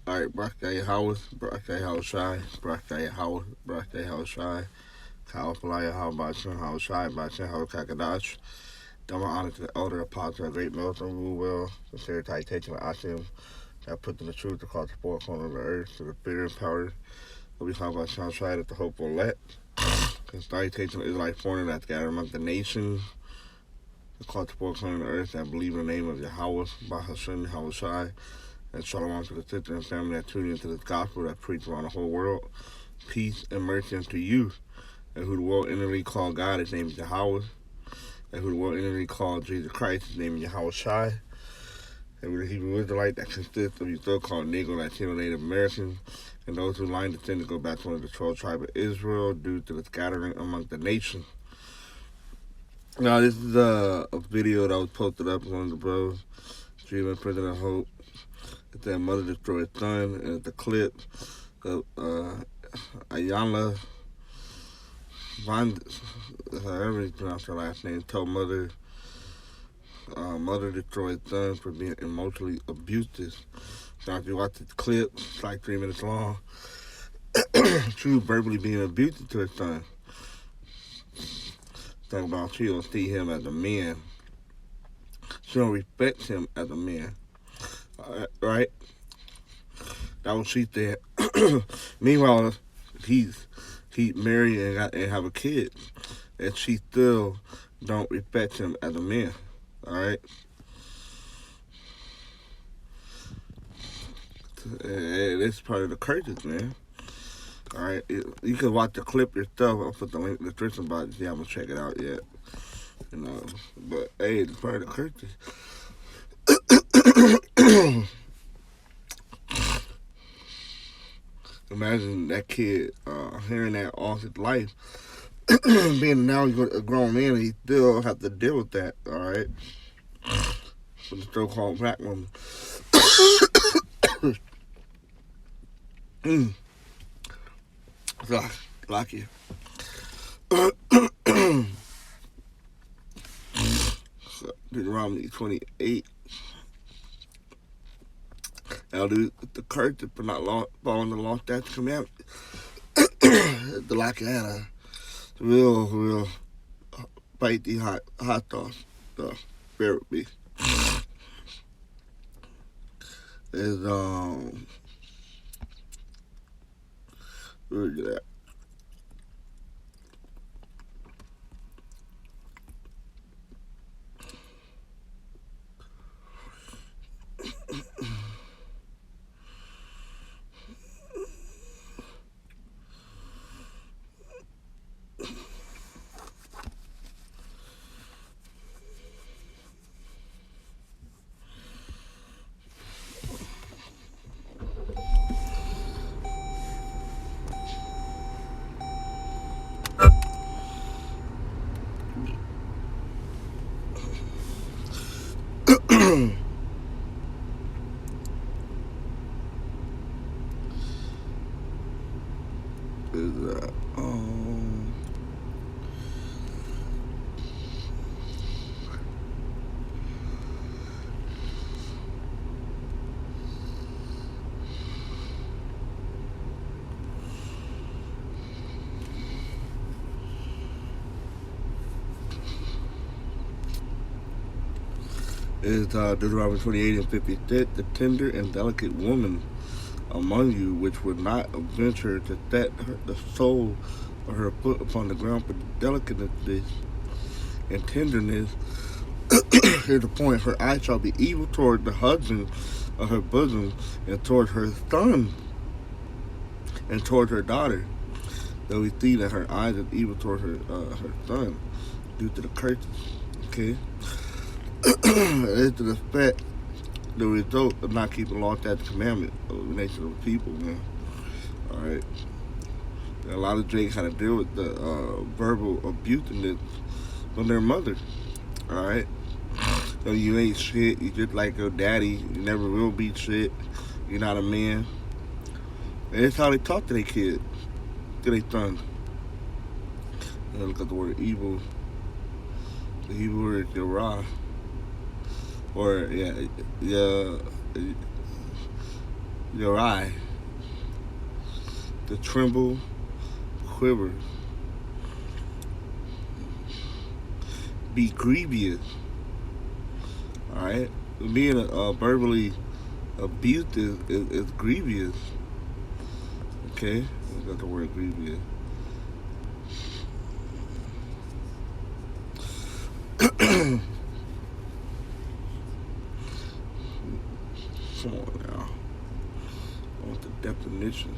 Alright, Brakay Howard, Brakay Howard Shy, Brakay Howard, Brakay Howard Shy, Kyle Palaya Howard Bachin, Howard Shy, Bachin Howard Kakadash. Double honor to the elder apostle, great militant rule well, sincere citation of Ashim, that put the truth across the four corners of the earth to the fear and power of we talk about Sean Shy that the hope will let. Salutation of Israelite foreigner that gathered among the nations across the four corners of the earth that believe in the name of Yahweh, Bahashem, Yahweh Shai, and Shalom to the sister and family that tune into this gospel that preach around the whole world. Peace and mercy unto you, and who the world inwardly call God, his name is Yahweh, and who the world inwardly call Jesus Christ, his name is Yahweh Shai, and with the Hebrew Israelite that consists of you so-called Negro, Latino, Native Americans, and those who line descend to go back to one of the 12 tribes of Israel due to the scattering among the nations. Now, this is a video that was posted up on one of the bros, streaming President Hope. It's that mother destroyed son, and it's a clip of Ayala Van, however you pronounce her last name, told mother destroyed son for being emotionally abusive. Now, if you watch the clip, it's like 3 minutes long. She was verbally being abusive to her son. Talking about she don't see him as a man. She don't respect him as a man. Right? That's what she said. Meanwhile, he married and have a kid, and she still don't respect him as a man. All right. And it's part of the curses, man. All right, you can watch the clip yourself. I'll put the link in the description box if you haven't checked it out yet. You know, but hey, it's part of the curses. Imagine that kid hearing that all his life, being now he's a grown man, and he still have to deal with that. All right, with the so-called black woman. Lucky. Deuteronomy 28. Now, the curse for not following the law, statute, commandment. The Lucky had a real spicy hot sauce. Bear with me. Is where is it at? Is Deuteronomy 28 and 56, the tender and delicate woman among you, which would not venture to set the sole of her foot upon the ground for delicacy and tenderness. Here's the point: her eye shall be evil toward the husband of her bosom, and toward her son, and toward her daughter. Though we see that her eyes are evil toward her son, due to the curses. Okay. As to the fact, the result of not keeping law, statute, commandment of the nation of the people, man. All right. A lot of Jakes had to deal with the verbal abusiveness from their mother. All right. So you ain't shit. You just like your daddy. You never will be shit. You're not a man. And that's how they talk to their kids, to their sons. Look at the word evil. The Hebrew word is Yerah. Or, yeah, your eye, to tremble, quiver, be grievous. All right, being verbally abusive is grievous. Okay, I got the word grievous. Come on now. I want the definition.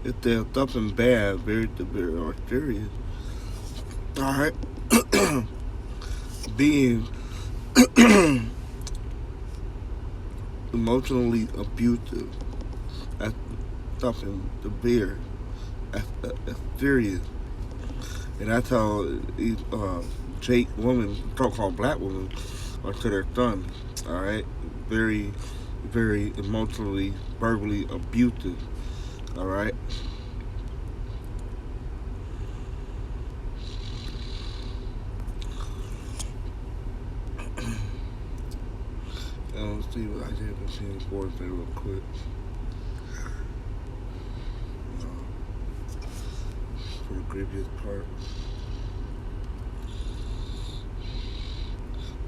If there's something bad, very severe or serious. All right, being emotionally abusive. That's something severe. That's serious. And that's how Jake women, so-called black women, are to their son. All right, very, very emotionally, verbally abusive. All right. Let's see what I did to see sports there real quick. For the grievous part.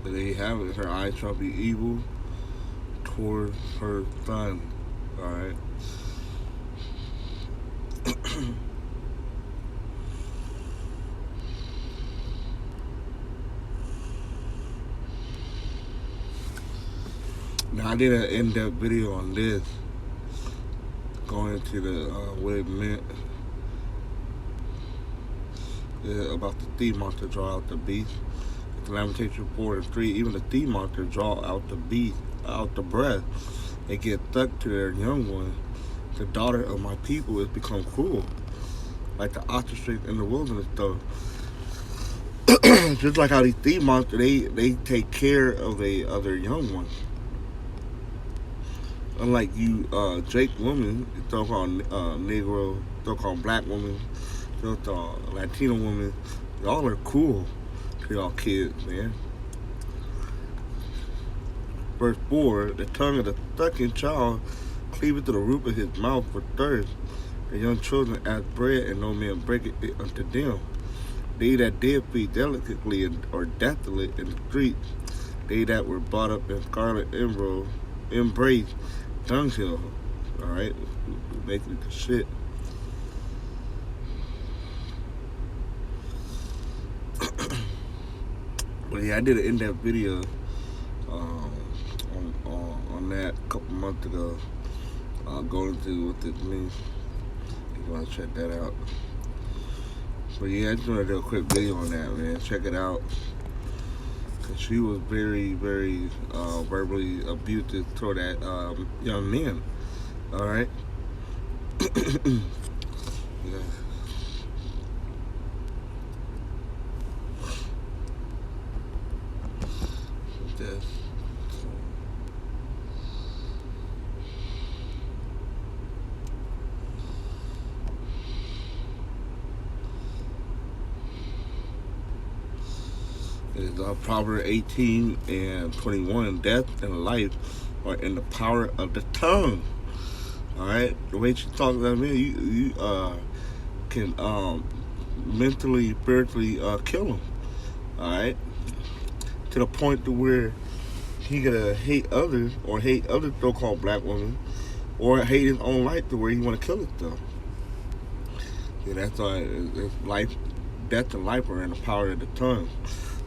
But there you have it. Her eyes shall be evil towards her son. Alright. Now I did an in-depth video on this, going into the what it meant about the thief monster draw out the beast. The Lamentation 4 and 3, even the thief monster draw out the beast, out the breath. They get stuck to their young one. The daughter of my people has become cruel, like the ostrich in the wilderness though. Just like how these thief monsters, they take care of their young ones. Unlike you, Jake women, so-called Negro, so-called black women, so-called Latino women, y'all are cool to y'all kids, man. Verse 4, the tongue of the sucking child cleaveth to the roof of his mouth for thirst. The young children ask bread, and no man breaketh it unto them. They that did feed delicately or desolate in the streets, they that were brought up in scarlet emerald, embrace dunghill. Alright, basically the shit. But yeah, I did an in-depth video on that a couple months ago. Going into what this means. You want to check that out. But yeah, I just want to do a quick video on that, man. Check it out. Cause she was very, very verbally abusive toward that young man. All right. Yeah. This. It is Proverbs 18 and 21. Death and life are in the power of the tongue. All right, the way she talks to me, you can mentally, spiritually kill him. All right, to the point to where he gonna hate others or hate other so-called black women, or hate his own life to where he want to kill himself. Yeah, that's why it's life, death and life are in the power of the tongue.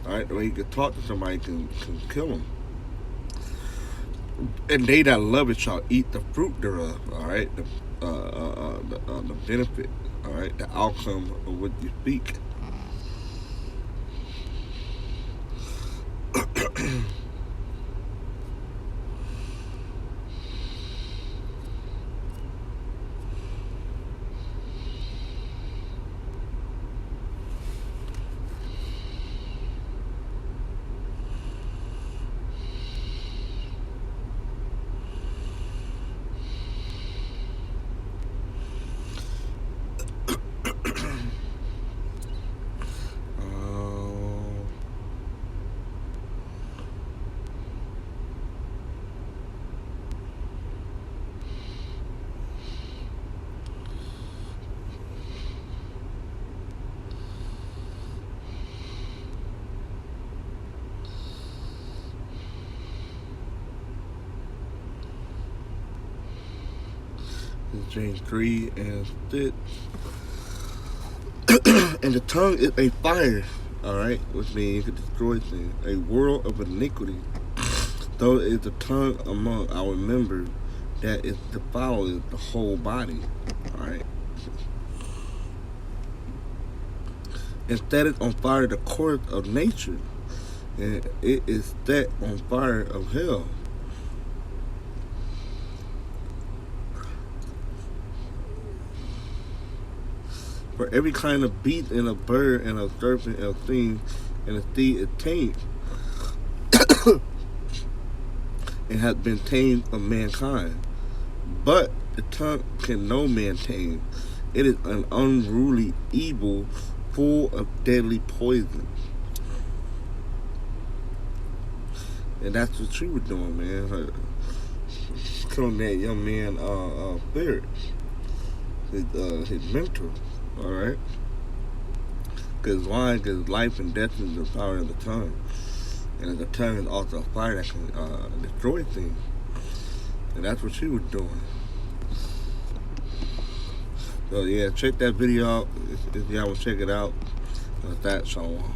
All right, the way you can talk to somebody can kill them. And they that love it shall eat the fruit thereof. All right, the benefit. All right, the outcome of what you speak. It's James 3 and 6. And the tongue is a fire, alright? Which means you can destroy things. A world of iniquity. Though is the tongue among our members that is defiled the whole body. Alright? Instead, it's on fire the course of nature, and it is set on fire of hell. For every kind of beast and a bird and a serpent and a thing and a thief is tamed and has been tamed of mankind. But the tongue can no man tame. It is an unruly evil full of deadly poison. And that's what she was doing, man. Killing that young man spirit. His mentor. Alright? Because why? Because life and death is the power of the tongue. And the tongue is also a fire that can destroy things. And that's what she was doing. So yeah, check that video out if y'all want to check it out. That's that, shalom.